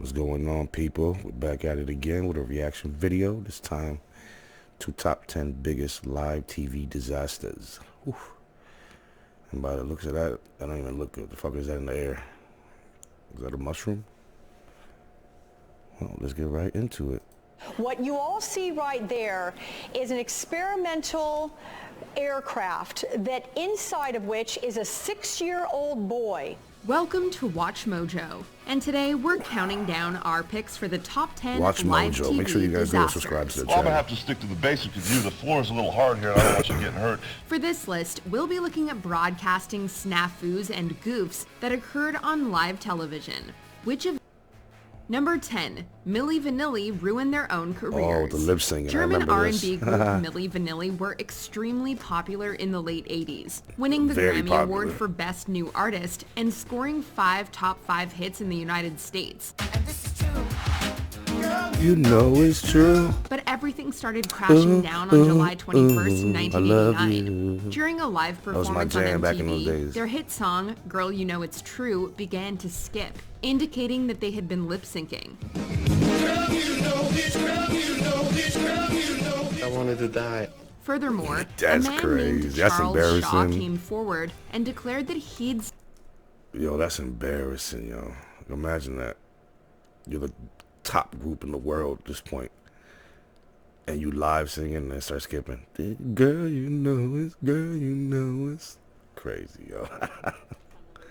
What's going on, people? We're back at it again with a reaction video. This time to top 10 biggest live TV disasters. Whew. And by the looks of that, I don't even look good. The fuck is that in the air? Is that a mushroom? Well, let's get right into it. What you all see right there is an experimental aircraft that inside of which is a 6-year-old boy. Welcome to Watch Mojo, and today we're counting down our picks for the top 10 Watch live Mojo. TV Make sure you guys go disasters. subscribe to the Well, I'm channel. gonna have to stick to the basic review. The floor is a little hard here, and I don't want you getting hurt. For this list, we'll be looking at broadcasting snafus and goofs that occurred on live television. Number 10, Millie Vanilli ruined their own careers. Oh, the lip singing. German I remember this. R&B group Millie Vanilli were extremely popular in the late 80s, winning the Very Grammy popular. Award for Best New Artist and scoring 5 top 5 hits in the United States. You know it's true. But everything started crashing down on July 21st, I love 1989. During a live was my performance on jam back in those MTV, days. their hit song, Girl You Know It's True, began to skip, indicating that they had been lip-syncing. I wanted to die. Furthermore, That's a man crazy. named That's Charles Shaw embarrassing. came forward and declared that he'd Yo, that's embarrassing, yo. Imagine that. You're the top group in the world at this point, and you live singing and then start skipping. Girl, you know it's crazy, yo.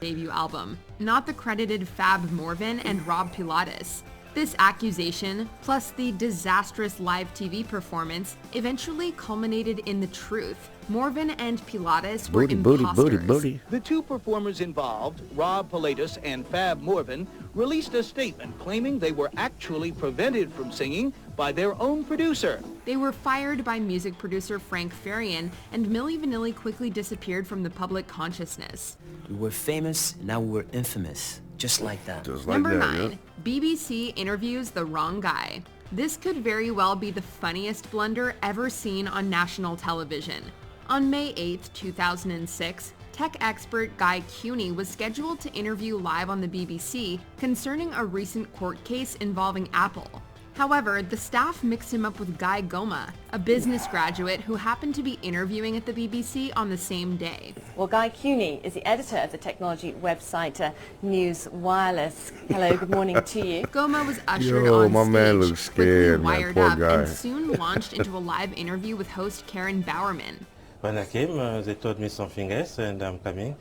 debut album, not the credited Fab Morvan and Rob Pilatus. This accusation, plus the disastrous live TV performance, eventually culminated in the truth. Morvan and Pilatus were imposters. The two performers involved, Rob Pilatus and Fab Morvan, released a statement claiming they were actually prevented from singing by their own producer. They were fired by music producer Frank Farian, and Millie Vanilli quickly disappeared from the public consciousness. We were famous, now we're infamous. Just like that. Just like Number that, 9. BBC interviews the wrong guy. This could very well be the funniest blunder ever seen on national television. On May 8, 2006, tech expert Guy Cuny was scheduled to interview live on the BBC concerning a recent court case involving Apple. However, the staff mixed him up with Guy Goma, a business graduate who happened to be interviewing at the BBC on the same day. Well, Guy Cuny is the editor of the technology website News Wireless. Hello, good morning to you. Goma was ushered Yo, on my stage, man looks quickly scared, man. wired Poor up, guy. and soon launched into a live interview with host Karen Bowerman. When I came, they told me something else, and I'm coming.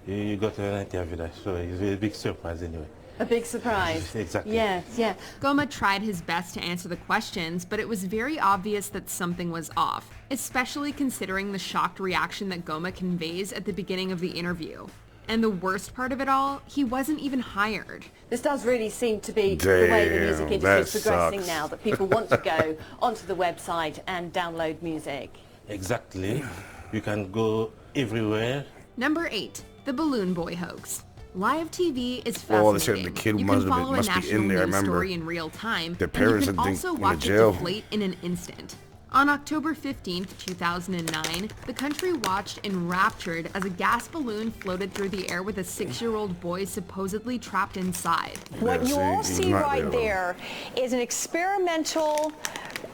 You got an interview there, so it's a big surprise anyway. A big surprise. Exactly. Yes, yeah. Goma tried his best to answer the questions, but it was very obvious that something was off, especially considering the shocked reaction that Goma conveys at the beginning of the interview. And the worst part of it all, he wasn't even hired. This does really seem to be the way the music Damn, industry is that progressing sucks. now, that people want to go onto the website and download music. Exactly. You can go everywhere. Number 8, the Balloon Boy hoax. Live TV is Oh, they said fascinating. the kid You must can have been- follow a must be in national there, I news remember. story in real time, Their and parents, you can I think, also went to watch it jail. deflate in an instant. On October 15th, 2009, the country watched enraptured as a gas balloon floated through the air with a 6-year-old boy supposedly trapped inside. What you all he's see not right there, there is an experimental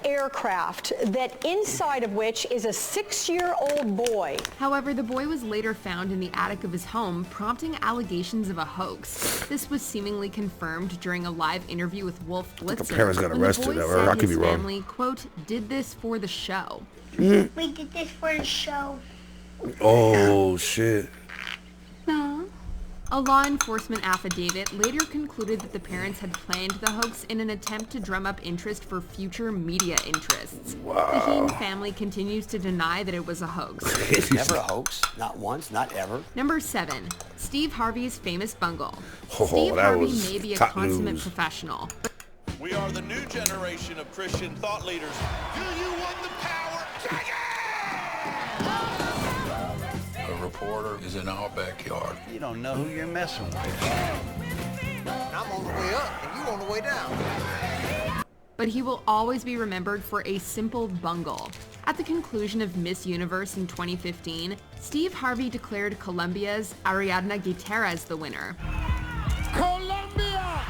aircraft that inside of which is a 6-year-old boy. However, the boy was later found in the attic of his home, prompting allegations of a hoax. This was seemingly confirmed during a live interview with Wolf Blitzer, the parents got when the arrested, boy or I said could his be wrong. family, quote, did this for the show. We did this for the show. Oh shit. A law enforcement affidavit later concluded that the parents had planned the hoax in an attempt to drum up interest for future media interests. The Heen family continues to deny that it was a hoax. It's never a hoax. Not once, not ever. Number 7, Steve Harvey's famous bungle. Oh, Steve that Harvey was may be a top consummate news. professional, We are the new generation of Christian thought leaders. Do you want the power? Take it! A reporter is in our backyard. You don't know who you're messing with. I'm on the way up, and you on the way down. but he will always be remembered for a simple bungle. At the conclusion of Miss Universe in 2015, Steve Harvey declared Colombia's Ariadna Gutierrez the winner. Colombia!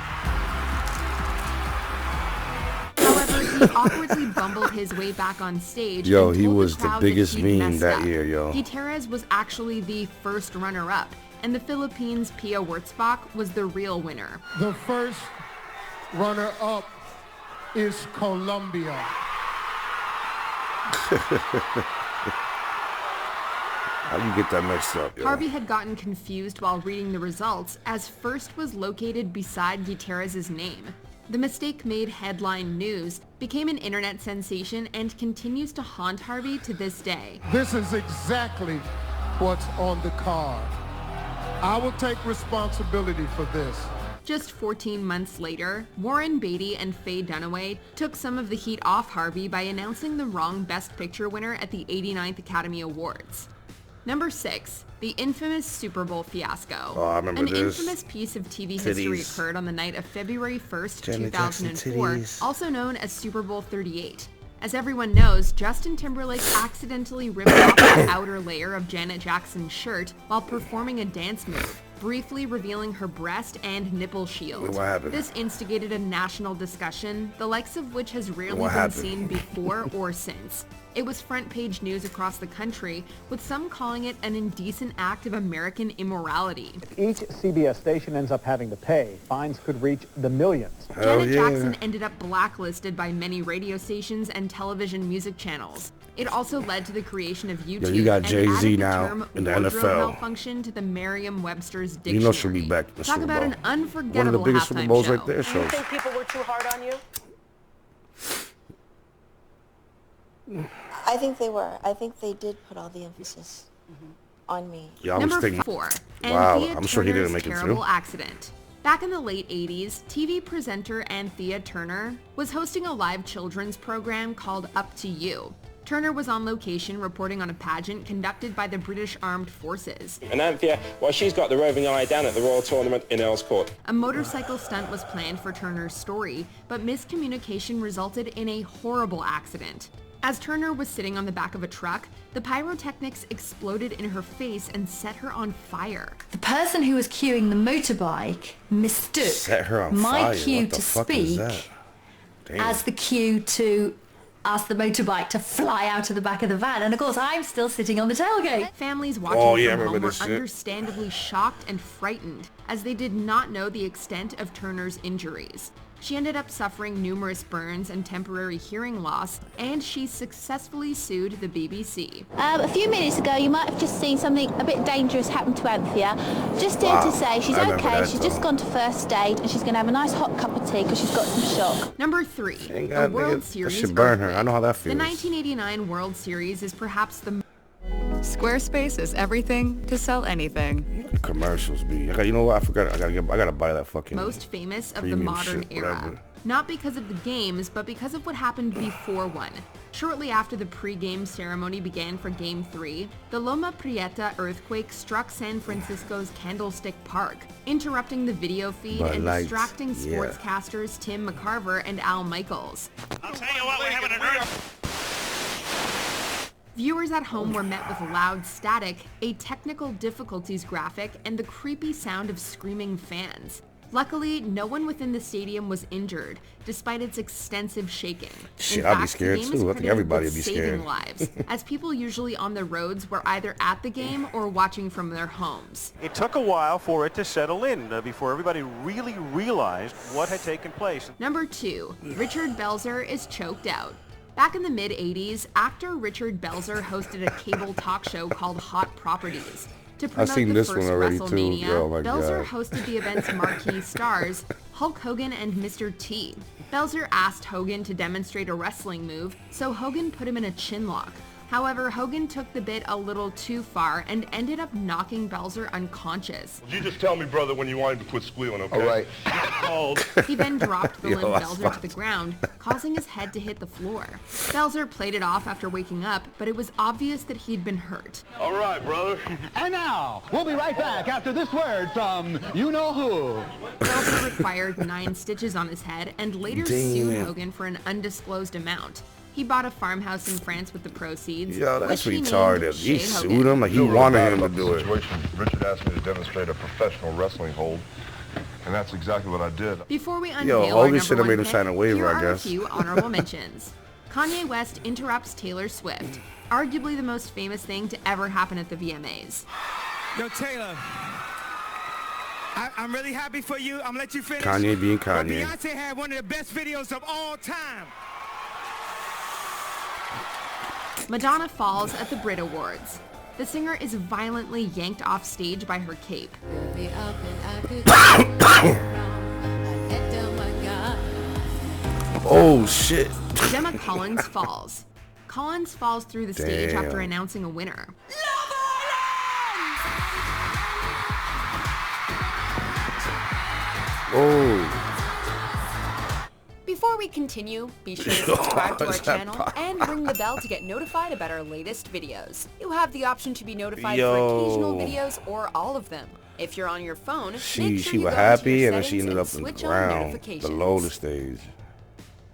awkwardly bumbled his way back on stage. Yo, and he told was the the crowd biggest that he'd meme messed that up. year, yo. Gutierrez was actually the first runner-up, and the Philippines' Pia Wurtzbach was the real winner. The first runner-up is Colombia. How do you get that mixed up, yo? Harvey had gotten confused while reading the results, as first was located beside Gutierrez's name. The mistake made headline news, became an internet sensation, and continues to haunt Harvey to this day. This is exactly what's on the card. I will take responsibility for this. Just 14 months later, Warren Beatty and Faye Dunaway took some of the heat off Harvey by announcing the wrong Best Picture winner at the 89th Academy Awards. Number 6, the infamous Super Bowl fiasco. Oh, I remember An this. infamous piece of TV history Titties. occurred on the night of February 1st, Janet Jackson 2004, titties. also known as Super Bowl 38. As everyone knows, Justin Timberlake accidentally ripped off the outer layer of Janet Jackson's shirt while performing a dance move, briefly revealing her breast and nipple shield. What happened? This instigated a national discussion, the likes of which has rarely What been happened? seen before or since. It was front-page news across the country, with some calling it an indecent act of American immorality. Each CBS station ends up having to pay. Fines could reach the millions. Janet Jackson ended up blacklisted by many radio stations and television music channels. It also led to the creation of YouTube. Yo, you got and Jay-Z added the now term in the wardrobe NFL. malfunction to the Merriam-Webster's dictionary. You know she'll be back in the Talk Super about Bowl. an unforgettable One of the biggest Super halftime Bowls show. right there, shows. people were too hard on you? I think they were. I think they did put all the emphasis on me. Yeah, I was Number thinking, 4, and wow, Thea I'm sure he didn't Turner's make it terrible through. accident. Back in the late 80s, TV presenter and Thea Turner was hosting a live children's program called Up to You. Turner was on location reporting on a pageant conducted by the British Armed Forces. And Anthea, well, she's got the roving eye down at the Royal Tournament in Earl's Court. A motorcycle stunt was planned for Turner's story, but miscommunication resulted in a horrible accident. As Turner was sitting on the back of a truck, the pyrotechnics exploded in her face and set her on fire. The person who was queuing the motorbike mistook Set her on my fire. cue What the to fuck is speak that? Damn. as the cue to ask the motorbike to fly out of the back of the van. And of course, I'm still sitting on the tailgate. Families watching Oh, yeah, I from remember home were this shit. understandably shocked and frightened, as they did not know the extent of Turner's injuries. She ended up suffering numerous burns and temporary hearing loss, and she successfully sued the BBC. A few minutes ago, you might have just seen something a bit dangerous happen to Anthea. Just here to say she's okay, she's just gone to first aid, and she's going to have a nice hot cup of tea because she's got some shock. Number 3, Ain't the got- World nigga, Series that should burn her. earthquake. I know how that The feels. 1989 World Series is perhaps the Squarespace is everything to sell anything. Commercials be. You know what? I forgot. I gotta buy that fucking most famous of the premium modern shit, era. whatever. Not because of the games, but because of what happened before one. Shortly after the pre-game ceremony began for Game 3, the Loma Prieta earthquake struck San Francisco's Candlestick Park, interrupting the video feed But and lights, distracting yeah. sportscasters Tim McCarver and Al Michaels. I'll tell you what, we're having an earth. Viewers at home were met with loud static, a technical difficulties graphic, and the creepy sound of screaming fans. Luckily, no one within the stadium was injured, despite its extensive shaking. Shit, In I'd be fact, scared the game too. is I think credited everybody with would be saving scared. lives, as people usually on the roads were either at the game or watching from their homes. It took a while for it to settle in before everybody really realized what had taken place. Number 2, Richard Belzer is choked out. Back in the mid-80s, actor Richard Belzer hosted a cable talk show called Hot Properties. To promote seen the this first one already, too. WrestleMania, Oh, my Belzer God. hosted the event's marquee stars, Hulk Hogan and Mr. T. Belzer asked Hogan to demonstrate a wrestling move, so Hogan put him in a chin lock. However, Hogan took the bit a little too far and ended up knocking Belzer unconscious. You just tell me, brother, when you want him to quit squealing, okay? All right. He then dropped the Yo, limp that's Belzer to the ground, causing his head to hit the floor. Belzer played it off after waking up, but it was obvious that he'd been hurt. All right, brother. And now, we'll be right back after this word from you-know-who. Belzer required 9 stitches on his head and later sued Damn. Hogan for an undisclosed amount. He bought a farmhouse in France with the proceeds. Yo, that's which he retarded. named He Shea sued Hogan. him like he Feel real wanted bad him to about the do it. situation. Richard asked me to demonstrate a professional wrestling hold, And that's exactly what I did. Before we unveil all our this number shit have one made him pick, sign a waiver, here I are a guess. few honorable mentions. Kanye West interrupts Taylor Swift, arguably the most famous thing to ever happen at the VMAs. Yo, Taylor, I'm really happy for you. I'm gonna let you finish. Kanye being But Kanye. Beyonce had one of the best videos of all time. Madonna falls at the Brit Awards. The singer is violently yanked off stage by her cape. Oh shit. Gemma Collins falls. Collins falls through the stage Damn. after announcing a winner. Oh. Before we continue, be sure to subscribe to our channel and ring the bell to get notified about our latest videos. You have the option to be notified for occasional videos or all of them. If you're on your phone, She was happy and then she ended up in the ground, below the stage.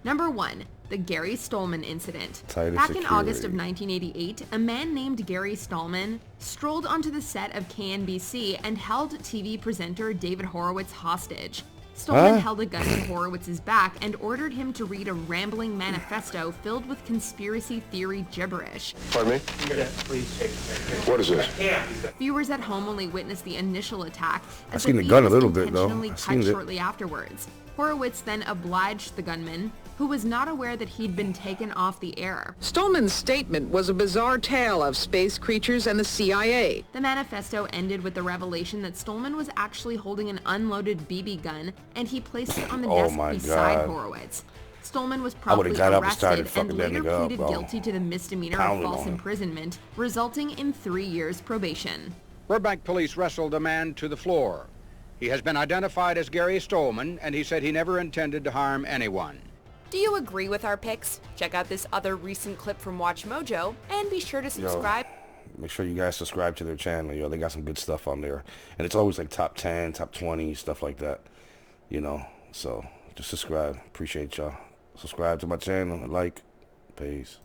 Number 1. The Gary Stolman incident. Tighter Back in security. August of 1988, a man named Gary Stolman strolled onto the set of KNBC and held TV presenter David Horowitz hostage. Stolman held a gun to Horowitz's back and ordered him to read a rambling manifesto filled with conspiracy theory gibberish. Pardon me? What is this? Viewers at home only witnessed the initial attack I as seen the the feed gun a was little bit, though. intentionally I cut seen it. shortly afterwards. Horowitz then obliged the gunman, who was not aware that he'd been taken off the air. Stolman's statement was a bizarre tale of space creatures and the CIA. The manifesto ended with the revelation that Stolman was actually holding an unloaded BB gun, and he placed it on the Oh desk my beside God. Horowitz. Stolman was I would've promptly got up and started arrested and fucking that later nigga up, pleaded bro. guilty to the misdemeanor of Pounded false on him. imprisonment, resulting in 3 years probation. Burbank police wrestled a man to the floor. He has been identified as Gary Stolman, and he said he never intended to harm anyone. Do you agree with our picks? Check out this other recent clip from Watch Mojo, and be sure to subscribe. Make sure you guys subscribe to their channel. They got some good stuff on there. And it's always like top 10, top 20, stuff like that. So just subscribe. Appreciate y'all. Subscribe to my channel. Like. Peace.